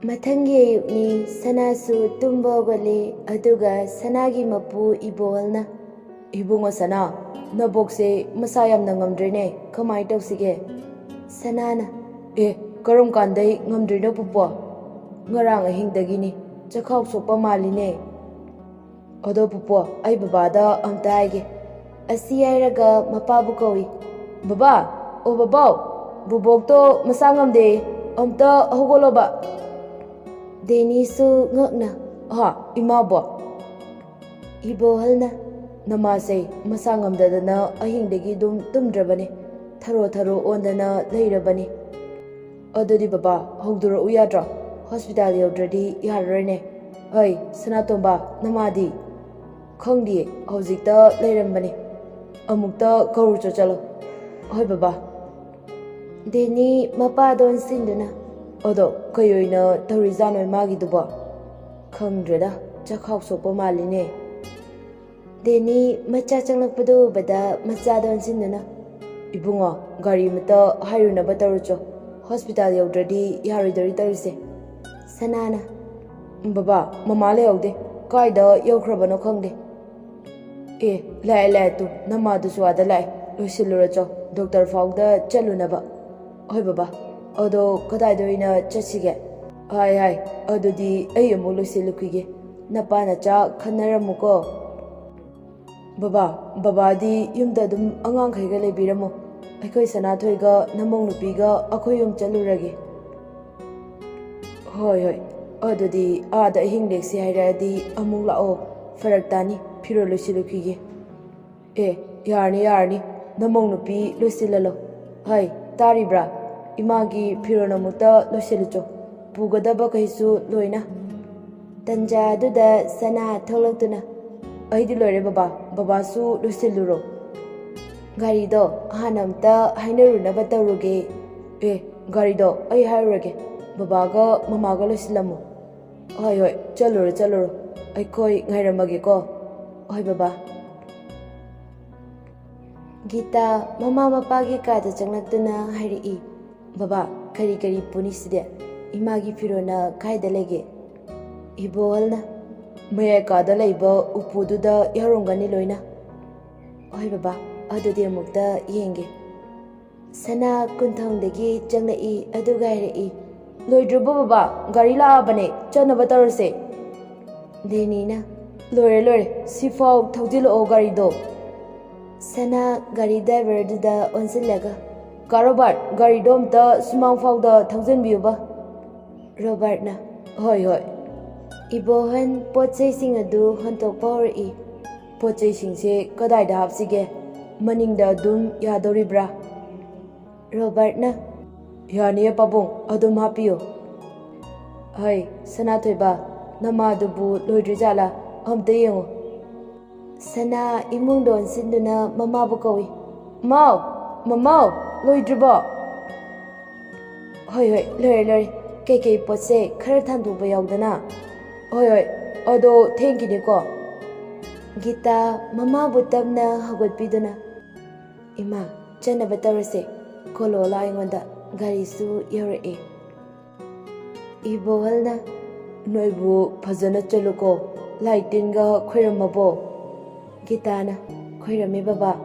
Mathangi ayukni sanasu tumba hogale aduga sanagi mapu ibohalna. Ibunga sana, nabokse masa yamna ngamdrene kamai tawsige. Sanana. Karam kandai ngamdrene pupo. Ngarang ahingdagini chakhaw sokpa maline. Odo pupo ai babada amta aige. Asi hairaga mapabu kawi. Baba, o babaw, bubok to masa ngamde amta hogoloba. Denisu ngakna. Imabo. Ibohalna. Namase masa ngamdadana ahingdagi dum tumdrabane. Tharo ondana leirabane. Adudi baba hogduro uyadra. Hospital yaudradi yarrene. Ai sanatomba namadi. Khongdi hojikta leirambane. Amukta kauru chalo. Hoi baba. Deni mapadon sinduna. Odo kayoina taurizano magi duba. Khangdreda chakhaw sokpa maline. Deni macha changlakpado bada machadon sinduna. Ibunga gari mata hairunaba tarucho. Hospital yaudradi yaridari tarise. Sanana. Baba mama le yaude. Kaida yaukrabano khangde. Lai tu namadu suada lai. Loisiluracho doctor fauda chalunaba. Hoi baba. Odo kadaidoina chachige. Hai adudi ai amu loisilukige. Napa nacha khanaramuko. Baba di yumda dum angang khaiga lebiramo. Aikoi sanathoiga namong nupiga akhoi yum chalurage. Hoi adudi ada hingleksi hairadi amung lao farak tani phiro loisilukige. Yarni namong nupi loisilalo. Hai taribra imagi phirona muta loisilucho. Pugadaba kaisu loina. Tanja aduda sana tholaktuna. Aidi loire baba su loisiluro. Garido hanamta hainarunaba tawruge. Garido ai hairage. Babaga mamaga loisilamu. Hoi chaluro. Aikoi ngairamage ko. Hoi baba. Gita mama mapagi kada changlaktuna hairi. Baba kari puniside. Imagi phirona kaida lege. Ibohalna. Mayai kada laiba upududa yarongani loina. Hoi baba adudi amukta yenge. Sana kunthongdagi changlai aduga hairi. Loidruba baba gari laabane chanaba tarase. Denina. Lore sifau thawjilo garido. Sana gari driver duda onsilaga. Karobar gari domta sumang fauda thawjanbiyu ba. Robertna. Hoi. Ibohan potsai sing adu hontokpa hori. Potsai singse kadaida hapsige. Maningda dum yadoribra. Robertna. Yani pabung adum hapiyo. Hai sanathoiba namadubu loidrijala amta yengo. Sana imungdon sinduna mamabu kawi. Mamau loidriba. Hoi lore kei potse khara thanduba yaudana. Hoi ado thankini ko. Gita mamabu tabna hagotpiduna. Ima chanaba tarase kolola aingonda garisu yauree. Ibohalna. Noibu phajana chaluko laitinga khoiramabo. Gitana khoirame baba.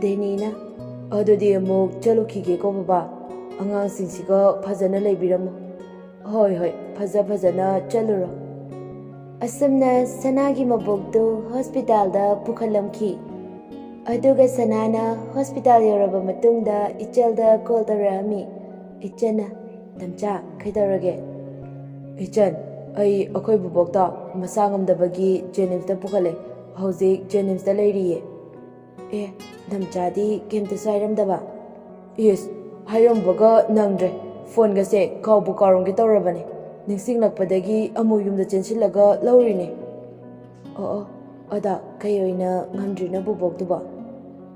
Denina. Adudi amuk chalukhige ko baba. Angang singsiga phajana leibiramo. Hoi phajana chaluro. Asumna sanagi maboktu hospital da pukhalamki. Aduga sanana hospital yoraba matungda ichelda call tarami. Ichana damcha kaidarage. Ichan ai akhoi bubokta masangamdabagi Jennings pukhale. Hojik Jennings leiriye. Damchadi kemta sairamdaba. Yes, hairombaga nangdre. Phone gase kaubu karongi tawrabane. Ningsinglakpadagi amu yumda chensilaga laurine. Ada kayoina ngamdrina buboktuba.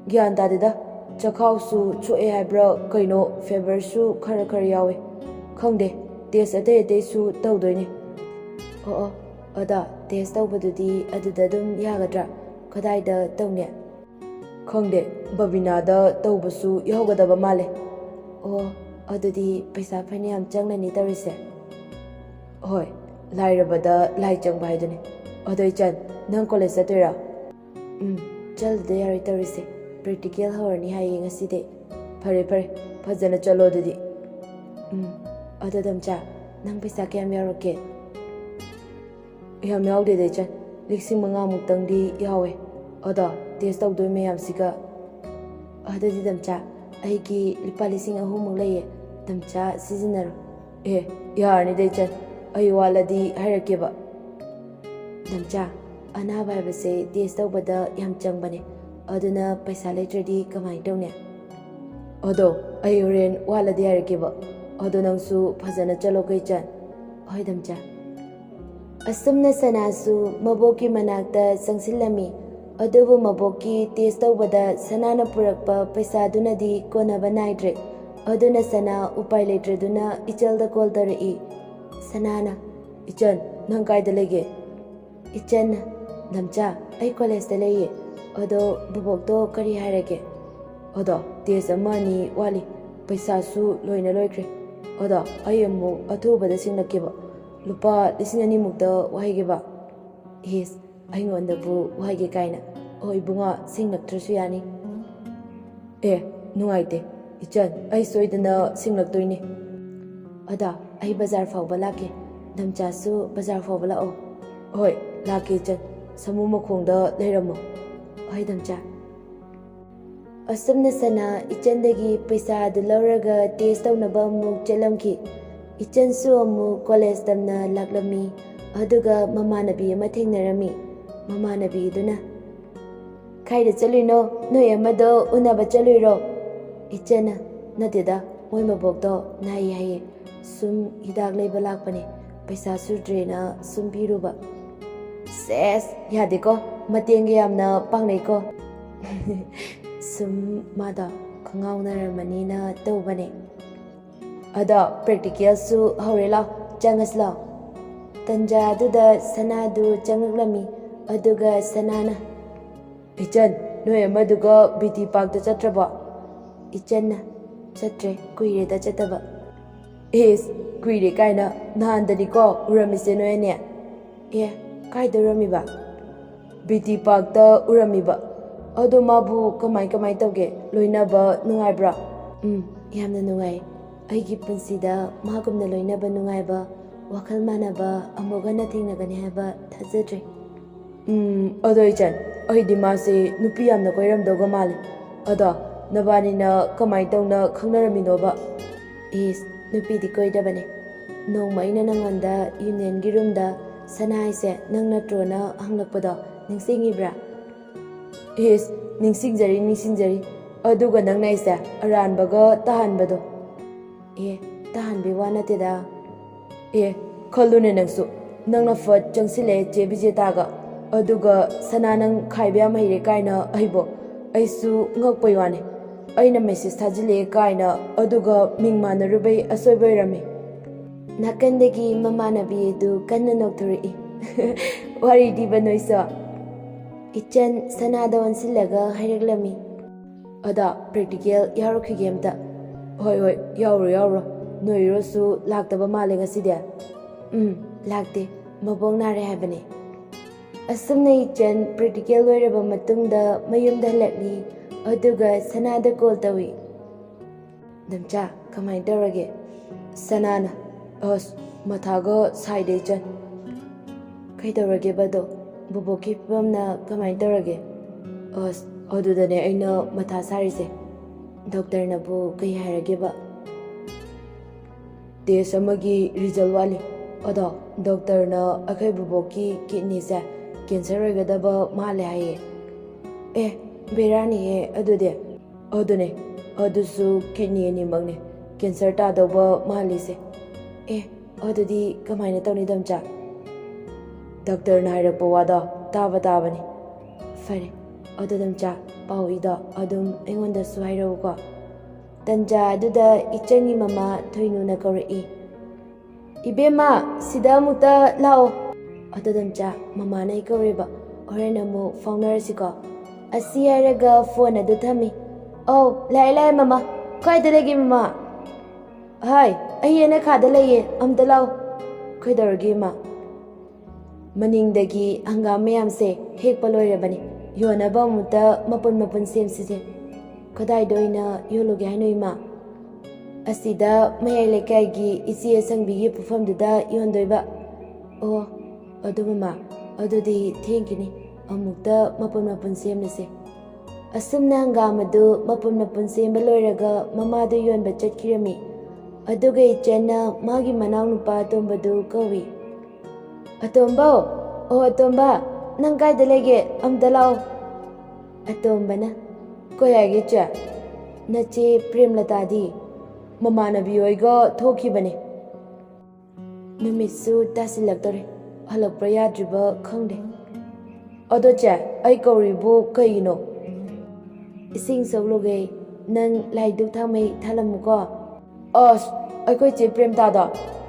Gyan tadida chakhawsu choe haibra kaino feversu khara yawe. Khangde test atay su tawdoine. Ada test tawbadudi aduda dum yagadra. Kadaida tawne. Khangde babinada tawbasu yahogadaba male. Adudi paisa phainiyam changlani tarise. Hoi, lairabada lai changba haiduni. Odo ichan, nang college chatoira? Chalde yari taurise. Practical hawarni haye ngaside. Phare phare, phajana chalo adudi. Odo damcha, nang paisa kayam yaurake? Yam yaudde de ichan, liksing manga muktangdi yawe. Odo, test tawdoi mayamsiga. Ododi damcha, aigi lipa lising ahumuk laye. Damcha seasonaro. Yarni de ichan, ayu waladi hairakeba. Damcha, anaba haibase test tawbada yam changbane. Aduna paisa letradi kamai tawne? Odo, ayu ren waladi hairakeba. Odo nangsu phajana chalo kai chan. Hoi damcha. Asumna sanasu maboki manakta sangsilami. Adubu maboki test tawbada sanana purakpa paisa dunadi konaba naidre. Aduna sana upai letreduna ichalda call tarai. Sanana. Ichan, nang kaida lege? Ichan, damcha, ay college da laye. Odo bubokto kari hairake? Odo, test amani wali. Paisa su loina loikre. Odo, ayamu athubada singlakeba. Lupa lising ani mukta wahigeba. Yes, aingondabu wahige kaina. Oi bunga singlaktrasu yani. Nungaite. Ichan, ay soidana singlaktoine. Odo, ay bazar fawba lake. Damcha su bazar fawba lao. Hoi, lake ichan. Samu makhongda leiramo. Hoi damcha. Asumna sana ichandagi paisa adu lauraga test tawnaba muk chalamki. Ichan su amu college tamna laklami. Aduga mamanabi ama thengnarami. Mamanabi duna, kaida chalino noi amado unaba chaluiro? Ichana, nateda, moi mabokdo nai haye. Sum hidak leiba lakpane. Paisa sudrena sum piruba. Ses, yadeko, matengi yamna pangneko. Sum mada khangaunaramani na tawbane. Ada practical su haurela changasla. Tanja aduda sanadu changaklami. Aduga sanana. Ichan, noi amaduga BT Park da chatraba. Ichanna, chatre kuire da chataba. Kuire kaina nahandani ko uramise noene. Kaida uramiba? BT Park da uramiba. Ado mabu kamai tawge loinaba nungaibra? Yamna nungai. Aigi punsida magumna loinaba nungaiba wakal manaba amugana thengnagani haiba thajadre. Ado ichan, aidi mase nupi yamna koiramdoga male. Ada nabanina kamai tawna khangnaraminoba? Nupi di koidabane. Nongma aina nangonda union gi room da sanaise nang natrona hanglakpada ningsingibra? Ningsingjari. Aduga nangna ise aranbaga tahanbado. Tahanbi wa nateda. Khalune nangsu. Nangna fat changsile chebije taga. Aduga sananang khaibya mahire kaina aibo. Aisu ngkpiyu wane. Aina message thajile kaina aduga mingmana rubai asoiboirame. Nakandagi mamanabi edu kanna nokthuri. Wari diba noisa. Ichan sanada wansilaga haireglami. Ada practical yaurokhi amta. Hoi, yauro. Noirosu laktaba male ngaside. Lakte, mabong nare haibane. Asumna ichan practical loiraba matungda mayamda halakni. Aduga sanada call tawi. Damcha, kamai tawrage? Sanana, mathaga saide ichan. Kai tawrage bado? Buboki pamna kamai tawrage? Adudane aina matha sarise. Doctor nabu kai hairage ba? Test amagi result wali. Ada doctor na akai buboki kidney se cancer oigadaba male haye. Berani he adune adusu kidney ani magne cancer ta daba male se. Adudi kamaina tawni damcha? Doctor na hairakpa wada tabani. Fare, adu damcha pawida adum aingonda su hairauko. Tanja aduda ichangi mama Thoinuna kaurei. Ibema sida mukta lao. Adu damcha mama na ikaureba. Horen amu faunarasiko. Asi hairaga phone adu thami. Lai mama. Kaida lagi mama? Hai, ayena khada laye amda lao. ꯀꯩꯗꯧꯔꯒꯦ ꯏꯃꯥ? ꯃꯅꯤꯡꯗꯒꯤ ꯍꯪꯒꯥꯝ ꯃꯌꯥꯝꯁꯦ ꯍꯦꯛꯄ ꯂꯣꯏꯔꯕꯅꯤ, ꯌꯣꯟꯅꯕ ꯑꯃꯨꯛꯇ ꯃꯄꯨꯟ ꯁꯦꯝꯁꯤꯁꯦ꯫ ꯀꯗꯥꯏꯗ ꯑꯣꯏꯅ ꯌꯣꯜꯂꯨꯒꯦ ꯍꯥꯏꯅꯣ ꯏꯃꯥ? ꯑꯁꯤꯗ ꯃꯌꯥꯏ ꯂꯩꯀꯥꯏꯒꯤ ꯏꯆꯦ ꯑꯁꯪꯕꯤꯒꯤ ꯄꯣꯠꯐꯝꯗꯨꯗ ꯌꯣꯟꯗꯣꯏꯕ꯫ ꯑꯣ, ꯑꯗꯨ ꯃꯃꯥ, ꯑꯗꯨꯗꯤ ꯊꯦꯡꯈꯤꯅꯤ, ꯑꯃꯨꯛꯇ ꯃꯄꯨꯟ ꯁꯦꯝꯂꯁꯦ꯫ ꯑꯁꯨꯝꯅ ꯍꯪꯒꯥꯝ ꯑꯗꯨ ꯃꯄꯨꯟ ꯁꯦꯝꯕ ꯂꯣꯏꯔꯒ ꯃꯃꯥꯗꯨ ꯌꯣꯟꯕ ꯆꯠꯈꯤꯔꯝꯃꯤ꯫ ꯑꯗꯨꯒ ꯏꯆꯟꯅ ꯃꯥꯒꯤ ꯃꯅꯥꯎꯅꯨꯄꯥ ꯑꯇꯣꯝꯕꯗꯨ ꯀꯧꯏ꯫ ꯑꯇꯣꯝꯕꯧ, ꯑꯣ ꯑꯇꯣꯝꯕ, ꯅꯪ ꯀꯥꯏꯗ ꯂꯩꯒꯦ? ꯑꯝꯇ ꯂꯥꯛꯑꯣ꯫ ꯑꯇꯣꯝꯕꯅ, ꯀꯩ ꯍꯥꯏꯒꯦ ꯏꯆꯦ? ꯅꯆꯦ ꯄ꯭ꯔꯦꯝꯂꯇꯥꯗꯤ? ꯃꯃꯥꯟꯅꯕꯤ ꯍꯣꯏꯒ ꯊꯣꯛꯈꯤꯕꯅꯦ꯫ ꯅꯨꯃꯤꯠꯁꯨ ꯇꯥꯁꯤꯜꯂꯛꯇꯣꯔꯦ, ꯍꯜꯂꯛꯄ꯭ꯔꯥ ꯌꯥꯗ꯭ꯔꯤꯕ ꯈꯪꯗꯦ꯫ ꯑꯗꯣ ꯆꯦ, ꯑꯩ ꯀꯧꯔꯤꯕꯨ ꯀꯩꯒꯤꯅꯣ? ꯏꯁꯤꯡ ꯁꯣꯛꯂꯨꯒꯦ, ꯅꯪ ꯂꯥꯏꯗꯨꯛ ꯊꯥꯎꯃꯩ ꯊꯥꯜꯂꯝꯃꯨꯀꯣ꯫ ꯑꯁ, ꯑꯩꯈꯣꯏ ꯆꯦ ꯄ꯭ꯔꯦꯝꯇꯥꯗ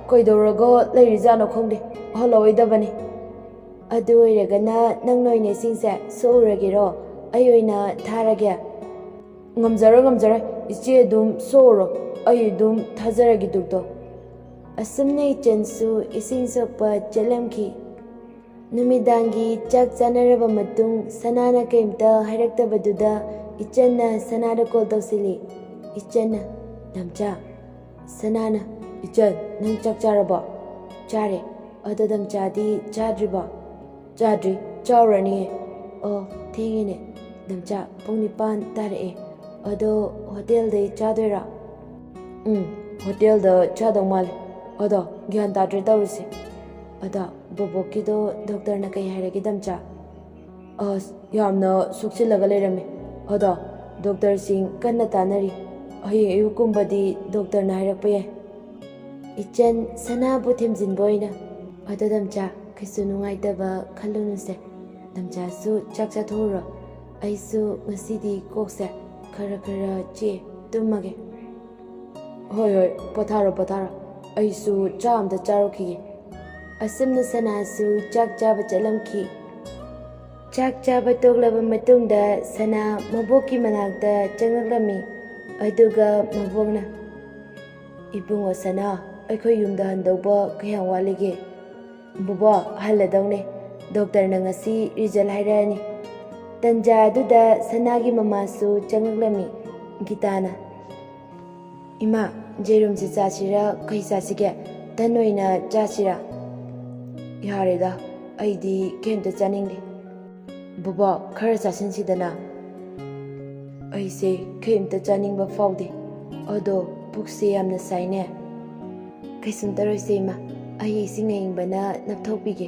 ꯀꯩꯗꯧꯔꯒ ꯂꯩꯔꯤꯖꯥꯠꯅꯣ ꯈꯪꯗꯦ, ꯍꯜꯂꯛꯑꯣꯏꯗꯕꯅꯤ꯫ ꯑꯗꯨ ꯑꯣꯏꯔꯒꯅ ꯅꯪ ꯑꯣꯏꯅ ꯏꯁꯤꯡꯁꯦ ꯁꯣꯛꯎꯔꯒꯦꯔꯣ? ꯑꯩ ꯑꯣꯏꯅ ꯊꯥꯔꯒꯦ? ꯉꯝꯖꯔꯣꯏ, ꯏꯆꯦ ꯑꯗꯨꯝ ꯁꯣꯛꯎꯔꯣ, ꯑꯩ ꯑꯗꯨꯝ ꯊꯥꯖꯔꯒꯦ ꯗꯨꯛꯇꯣ꯫ ꯑꯁꯨꯝꯅ ꯏꯆꯟꯁꯨ ꯏꯁꯤꯡ ꯁꯣꯛꯄ ꯆꯠꯂꯝꯈꯤ꯫ ꯅꯨꯃꯤꯗꯥꯡꯒꯤ ꯆꯥꯛ ꯆꯥꯅꯔꯕ ꯃꯇꯨꯡ ꯁꯅꯥꯅ ꯀꯩꯝꯇ ꯍꯥꯏꯔꯛꯇꯕꯗꯨꯗ ꯏꯆꯟꯅ ꯁꯅꯥꯗ ꯀꯣꯜ ꯇꯧꯁꯤꯜꯂꯤ꯫ ꯏꯆꯟꯅ, ꯅꯝꯆꯥ꯫ ꯁꯅꯥꯅ, ꯏꯆꯟ, ꯅꯪ ꯆꯥꯛ ꯆꯥꯔꯕꯣ? ꯆꯥꯔꯦ꯫ ꯑꯗꯣ ꯅꯝꯆꯥꯗꯤ ꯆꯥꯗ꯭ꯔꯤꯕꯣ? ꯆꯥꯗ꯭ꯔꯤ, ꯆꯥꯎꯔꯅꯤꯌꯦ꯫ ꯑꯣ, ꯊꯦꯡꯉꯤꯅꯦ꯫ ꯅꯝꯆꯥ, ꯄꯨꯡ 9 ꯇꯥꯔꯛꯑꯦ꯫ ꯑꯗꯣ ꯍꯣꯇꯦꯜꯗꯩ ꯆꯥꯗꯣꯏꯔꯥ? ꯍꯣꯇꯦꯜꯗ ꯆꯥꯗꯧ ꯃꯥꯜꯂꯦ꯫ ꯑꯗꯣ ꯒ꯭ꯌꯥꯟ ꯇꯥꯗ꯭ꯔꯦ ꯇꯧꯔꯤꯁꯦ꯫ ꯑꯗꯣ ꯕꯣꯕꯣꯛꯀꯤꯗꯣ ꯗꯣꯛꯇꯔꯅ ꯀꯩ ꯍꯥꯏꯔꯒꯦ ꯗꯝꯆꯥ? ꯑꯁ, ꯌꯥꯝꯅ ꯁꯣꯛꯆꯤꯜꯂꯒ ꯂꯩꯔꯝꯃꯦ꯫ ꯑꯗꯣ ꯗꯣꯛꯇꯔꯁꯤꯡ ꯀꯟꯅ ꯇꯥꯟꯅꯔꯤ, ꯍꯌꯦꯡ ꯑꯌꯨꯛꯀꯨꯝꯕꯗꯤ ꯗꯣꯛꯇꯔꯅ ꯍꯥꯏꯔꯛꯄ ꯌꯥꯏ꯫ ꯏꯆꯟ ꯁꯅꯥꯕꯨ ꯊꯦꯝꯖꯤꯟꯕ ꯑꯣꯏꯅ, ꯑꯗꯣ ꯗꯝꯆꯥ, ꯀꯩꯁꯨ ꯅꯨꯡꯉꯥꯏꯇꯕ ꯈꯜꯂꯨꯅꯨꯁꯦ꯫ ꯗꯝꯆꯥꯁꯨ ꯆꯥꯛ ꯆꯥꯊꯣꯛꯎꯔꯣ, ꯑꯩꯁꯨ ꯉꯁꯤꯗꯤ ꯀꯣꯛꯁꯦ ꯈꯔ ꯆꯤꯛꯑꯦ, ꯇꯨꯝꯃꯒꯦ꯫ ꯍꯣꯏ, ꯄꯣꯊꯥꯔꯣ, ꯑꯩꯁꯨ ꯆꯥꯛ ꯑꯝꯇ ꯆꯥꯔꯨꯈꯤꯒꯦ꯫ ꯑꯁꯨꯝꯅ ꯁꯅꯥꯁꯨ ꯆꯥꯛ ꯆꯥꯕ ꯆꯠꯂꯝꯈꯤ꯫ ꯆꯥꯛ ꯆꯥꯕ ꯇꯣꯛꯂꯕ ꯃꯇꯨꯡꯗ ꯁꯅꯥ ꯃꯕꯣꯛꯀꯤ ꯃꯅꯥꯛꯇ ꯆꯪꯂꯛꯂꯝꯃꯤ꯫ ꯑꯗꯨꯒ ꯃꯕꯣꯛꯅ, ꯏꯕꯨꯡꯉꯣ ꯁꯅꯥ, ꯑꯩꯈꯣꯏ ꯌꯨꯝꯗ ꯍꯟꯗꯧꯕ ꯀꯌꯥꯝ ꯋꯥꯠꯂꯤꯒꯦ? ꯕꯣꯕꯣꯛ, ꯍꯜꯂꯗꯧꯅꯦ, ꯗꯣꯛꯇꯔꯅ ꯉꯁꯤ ꯔꯤꯖꯜ ꯍꯥꯏꯔꯛꯑꯅꯤ꯫ ꯇꯟꯖꯥ ꯑꯗꯨꯗ ꯁꯅꯥꯒꯤ ꯃꯃꯥꯁꯨ ꯆꯪꯂꯛꯂꯝꯃꯤ꯫ ꯒꯤꯇꯥꯅ, ꯏꯃꯥ, ꯖꯦꯔꯨꯝꯁꯦ ꯆꯥꯁꯤꯔꯥ ꯀꯩ ꯆꯥꯁꯤꯒꯦ? ꯇꯟ ꯑꯣꯏꯅ ꯆꯥꯁꯤꯔꯥ? ꯌꯥꯔꯦꯗ, ꯑꯩꯗꯤ ꯀꯩꯝꯇ ꯆꯥꯅꯤꯡꯗꯦ꯫ ꯕꯣꯕꯣꯛ, ꯈꯔ ꯆꯥꯁꯤꯟꯁꯤꯗꯅ꯫ ꯑꯩꯁꯦ ꯀꯩꯝꯇ ꯆꯥꯅꯤꯡꯕ ꯐꯥꯎꯗꯦ, ꯑꯗꯣ ꯄꯨꯛꯁꯦ ꯌꯥꯝꯅ ꯁꯥꯏꯅꯦ꯫ ꯀꯩꯁꯨꯝ ꯇꯧꯔꯣꯏꯁꯦ ꯏꯃꯥ, ꯑꯩ ꯏꯁꯤꯡ ꯑꯏꯪꯕꯅ ꯅꯞꯊꯣꯛꯄꯤꯒꯦ꯫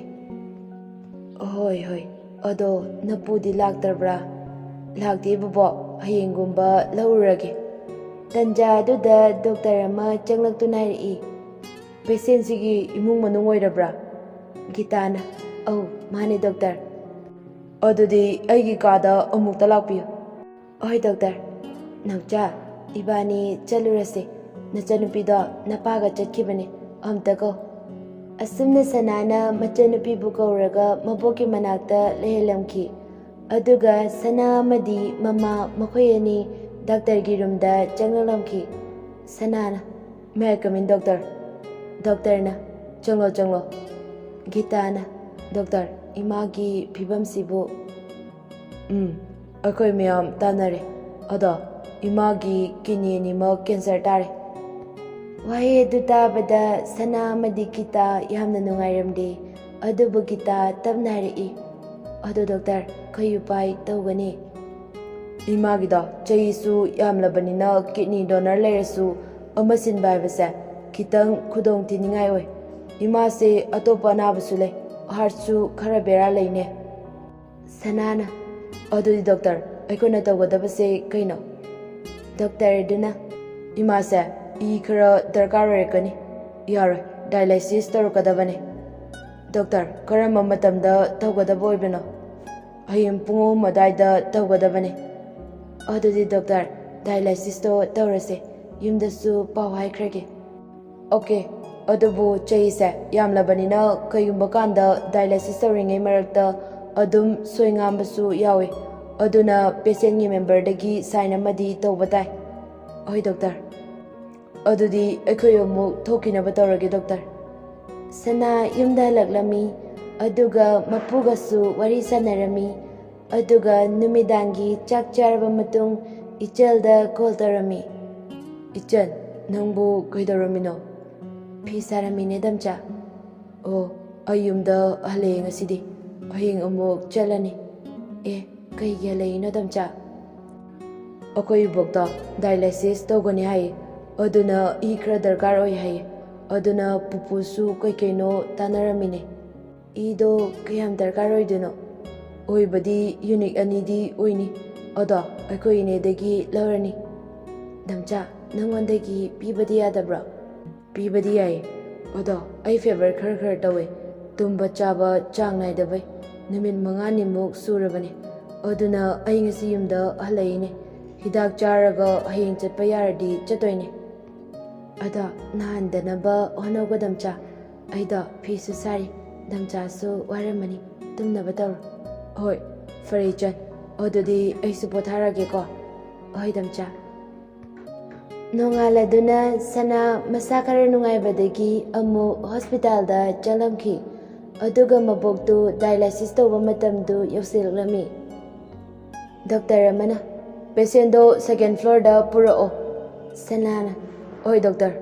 ꯍꯣꯏ, ꯑꯗꯣ ꯅꯄꯨꯗꯤ ꯂꯥꯛꯇ꯭ꯔꯕ꯭ꯔꯥ? ꯂꯥꯛꯇꯦ ꯕꯣꯕꯣꯛ, ꯍꯌꯦꯡꯒꯨꯝꯕ ꯂꯧꯔꯨꯔꯒꯦ꯫ ꯇꯟꯖꯥ ꯑꯗꯨꯗ ꯗꯣꯛꯇꯔ ꯑꯃ ꯆꯪꯂꯛꯇꯨꯅ ꯍꯥꯏꯔꯛꯏ꯫ ꯄꯦꯁꯦꯟꯁꯤꯒꯤ ꯏꯃꯨꯡ ꯃꯅꯨꯡ ꯑꯣꯏꯔꯕ꯭ꯔꯥ? ꯒꯤꯇꯥꯅ, ꯑꯧ ꯃꯥꯅꯦ ꯗꯣꯛꯇꯔ꯫ ꯑꯗꯨꯗꯤ ꯑꯩꯒꯤ ꯀꯥꯗ ꯑꯃꯨꯛꯇ ꯂꯥꯛꯄꯤꯌꯨ꯫ ꯍꯣꯏ ꯗꯣꯛꯇꯔ꯫ ꯅꯥꯎꯆꯥ, ꯏꯕꯥꯅꯤ ꯆꯠꯂꯨꯔꯁꯦ, ꯅꯆꯟꯅꯨꯄꯤꯗꯣ ꯅꯄꯥꯒ ꯆꯠꯈꯤꯕꯅꯦ, ꯑꯝꯇ ꯀꯧ꯫ ꯑꯁꯨꯝꯅ ꯁꯅꯥꯅ ꯃꯆꯟꯅꯨꯄꯤꯕꯨ ꯀꯧꯔꯒ ꯃꯕꯣꯛꯀꯤ ꯃꯅꯥꯛꯇ ꯂꯩꯍꯜꯂꯝꯈꯤ꯫ ꯑꯗꯨꯒ ꯁꯅꯥ ꯑꯃꯗꯤ ꯃꯃꯥ ꯃꯈꯣꯏ ꯑꯅꯤ ꯗꯥꯛꯇꯔꯒꯤ ꯔꯨꯝꯗ ꯆꯪꯂꯛꯂꯝꯈꯤ꯫ ꯁꯅꯥꯅ, ꯃꯦ ꯑꯥꯏ ꯀꯝ ꯏꯟ ꯗꯣꯛꯇꯔ? ꯗꯣꯛꯇꯔꯅ, ꯆꯪꯂꯣ꯫ ꯒꯤꯇꯥꯅ, ꯗꯣꯛꯇꯔ, ꯏꯃꯥꯒꯤ ꯐꯤꯕꯝꯁꯤꯕꯨ? ꯑꯩꯈꯣꯏ ꯃꯌꯥꯝ ꯇꯥꯟꯅꯔꯦ, ꯑꯗꯣ ꯏꯃꯥꯒꯤ ꯀꯤꯗꯅꯤ ꯑꯅꯤꯃꯛ ꯀꯦꯟꯁꯔ ꯇꯥꯔꯦ꯫ ꯋꯥꯍꯩ ꯑꯗꯨ ꯇꯥꯕꯗ ꯁꯅꯥ ꯑꯃꯗꯤ ꯒꯤꯇꯥ ꯌꯥꯝꯅ ꯅꯨꯡꯉꯥꯏꯔꯝꯗꯦ꯫ ꯑꯗꯨꯕꯨ ꯒꯤꯇꯥ ꯇꯞꯅ ꯍꯥꯏꯔꯛꯏ, ꯑꯗꯣ ꯗꯣꯛꯇꯔ, ꯀꯩ ꯎꯄꯥꯏ ꯇꯧꯒꯅꯤ? ꯏꯃꯥꯒꯤꯗꯣ ꯆꯍꯤꯁꯨ ꯌꯥꯝꯂꯕꯅꯤꯅ ꯀꯤꯗꯅꯤ ꯗꯣꯅꯔ ꯂꯩꯔꯁꯨ ꯑꯃ ꯁꯤꯟꯕ ꯍꯥꯏꯕꯁꯦ ꯈꯤꯇꯪ ꯈꯨꯗꯣꯡꯊꯤꯅꯤꯡꯉꯥꯏ ꯑꯣꯏ꯫ ꯏꯃꯥꯁꯦ ꯑꯇꯣꯞꯄ ꯑꯅꯥꯕꯁꯨ ꯂꯩ, ꯍꯥꯔꯠꯁꯨ ꯈꯔ ꯕꯦꯔꯥ ꯂꯩꯅꯦ꯫ ꯁꯅꯥꯅ, ꯑꯗꯨꯗꯤ ꯗꯣꯛꯇꯔ, ꯑꯩꯈꯣꯏꯅ ꯇꯧꯒꯗꯕꯁꯦ ꯀꯩꯅꯣ? ꯗꯣꯛꯇꯔ ꯑꯗꯨꯅ, ꯏꯃꯥꯁꯦ ꯏ ꯈꯔ ꯗꯔꯀꯥꯔ ꯑꯣꯏꯔꯛꯀꯅꯤ, ꯌꯥꯔꯣꯏ, ꯗꯥꯏꯂꯥꯏꯁꯤꯁ ꯇꯧꯔꯛꯀꯗꯕꯅꯦ꯫ ꯗꯣꯛꯇꯔ, ꯀꯔꯝꯕ ꯃꯇꯝꯗ ꯇꯧꯒꯗꯕ ꯑꯣꯏꯕꯅꯣ? ꯍꯌꯦꯡ ꯄꯨꯡ 3 ꯑꯗꯨꯋꯥꯏꯗ ꯇꯧꯒꯗꯕꯅꯦ꯫ ꯑꯗꯨꯗꯤ ꯗꯣꯛꯇꯔ, ꯗꯥꯏꯂꯥꯏꯁꯤꯁꯇꯣ ꯇꯧꯔꯁꯦ, ꯌꯨꯝꯗꯁꯨ ꯄꯥꯎ ꯍꯥꯏꯈ꯭ꯔꯒꯦ꯫ ꯑꯣꯀꯦ, ꯑꯗꯨꯕꯨ ꯆꯍꯤꯁꯦ ꯌꯥꯝꯂꯕꯅꯤꯅ ꯀꯩꯒꯨꯝꯕ ꯀꯥꯟꯗ ꯗꯥꯏꯂꯥꯏꯁꯤꯁ ꯇꯧꯔꯤꯉꯩ ꯃꯔꯛꯇ ꯑꯗꯨꯝ ꯁꯣꯏꯉꯥꯝꯕꯁꯨ ꯌꯥꯎꯏ, ꯑꯗꯨꯅ ꯄꯦꯁꯦꯟꯒꯤ ꯃꯦꯝꯕꯔꯗꯒꯤ ꯁꯥꯏꯟ ꯑꯃꯗꯤ ꯇꯧꯕ ꯇꯥꯏ꯫ ꯍꯣꯏ ꯗꯣꯛꯇꯔ꯫ ꯑꯗꯨꯗꯤ ꯑꯩꯈꯣꯏ ꯑꯃꯨꯛ ꯊꯣꯛꯈꯤꯅꯕ ꯇꯧꯔꯒꯦ doctor. Sana yumda halaklami, aduga mapugasu wari sanarami, aduga numidangi chak charaba matung ichelda call tarami. Ichel, nangbu kaidaramino? Fi saramine damcha. Oh, ay yumda halaye ngasidi. Haying amuk chalani. Kaigi halayino damcha. Akoy bokta dialysis tawgani hai. Aduna khara darkar oi hai. Aduna pupusu kaino tanaramine. Ido kayam darkar oiduno? Oibadi unique anidi oini. Ada akoy inedagi laurani. Damcha, nangondagi pibadi yadabra? Pibadi yai. Ada ay fever khar tawe. Tumba chaba chang naidabai. Numit manganimuk surabani. Aduna ay ngasi yumda halayine. Hidak charaga haying chatpa yaradi chatoyne. Ada nahandanaba honoga damcha. Aida fisu sari. Damcha su waramani. Tumnaba tawro. Hoi, fare chan. Adudi aisu potharage ko. Hoi damcha. Nongaladuna sana masa khara nungaibadagi amu hospitalda chalamki. Aduga maboktu dialysis tawba matamdu yausilrami. Doctor amana, patient do second floor da purao. Sanana. Oi doctor.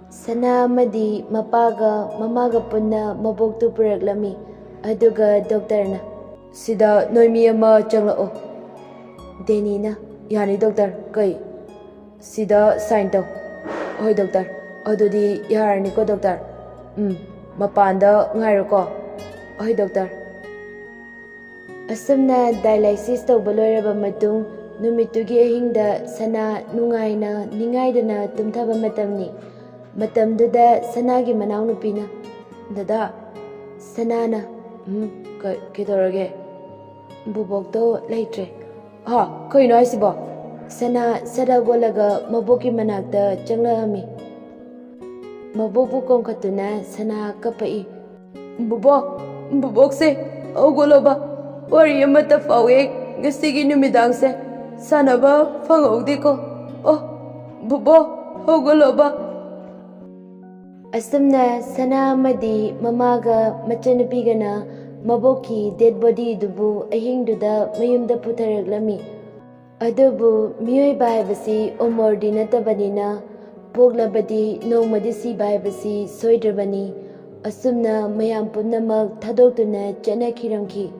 Sana amadi mapaga mamaga punna maboktu puraklami. Aduga doctor na. Sida noimi ama changlao. Deni na. Yani doctor, kai. Sida sign taw. Oi doctor. Adudi yarani ko doctor. Mapanda ngairo ko. Oi doctor. Asumna dialysis tawba loiraba matung numitugi ahingda sana nungaina ningaidana tumthaba matamni. Matamduda sanagi manawnupina. Dada. Sanana. Kedorage. Bubokto leitre. Ha, kaino aisiba. Sana sadagolaga maboki manakta changlaami. Mabobu kongkatuna sana kapai. Bubokse ogoloba. Wari amata fawe ngasigi numidangse sanaba fangogdi ko. Oh, bubo ogoloba. Asumna sana amadi mamaga machanupigana maboki dead body dubu ahingduda mayumda putharaklami. Adubu miyoiba haibasi umordi natabanina poglabadi nongmadi siba haibasi soidrabani. Asumna mayam punnamak thadoktuna chanakhiramki.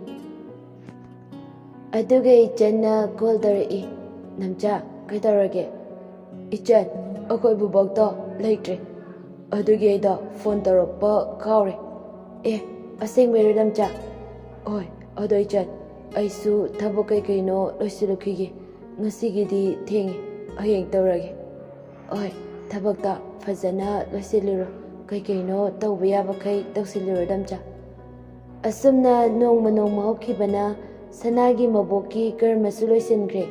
Aduga ichanna call tarai. Namcha kaitarage. Ichan akoy bubokto leitre. Adugi aida phone tarakpa kaure. Asengmero damcha. Oi, ado ichan. Aisu thabok kaino loisilukige. Ngasigidi thengi. Hayeng tawrage. Oi, thabakta fazana loisiluro. Kaino tawba yaba kai tawsiluro damcha. Asumna nongma hokkibana sanagi maboki karmasu loisingre.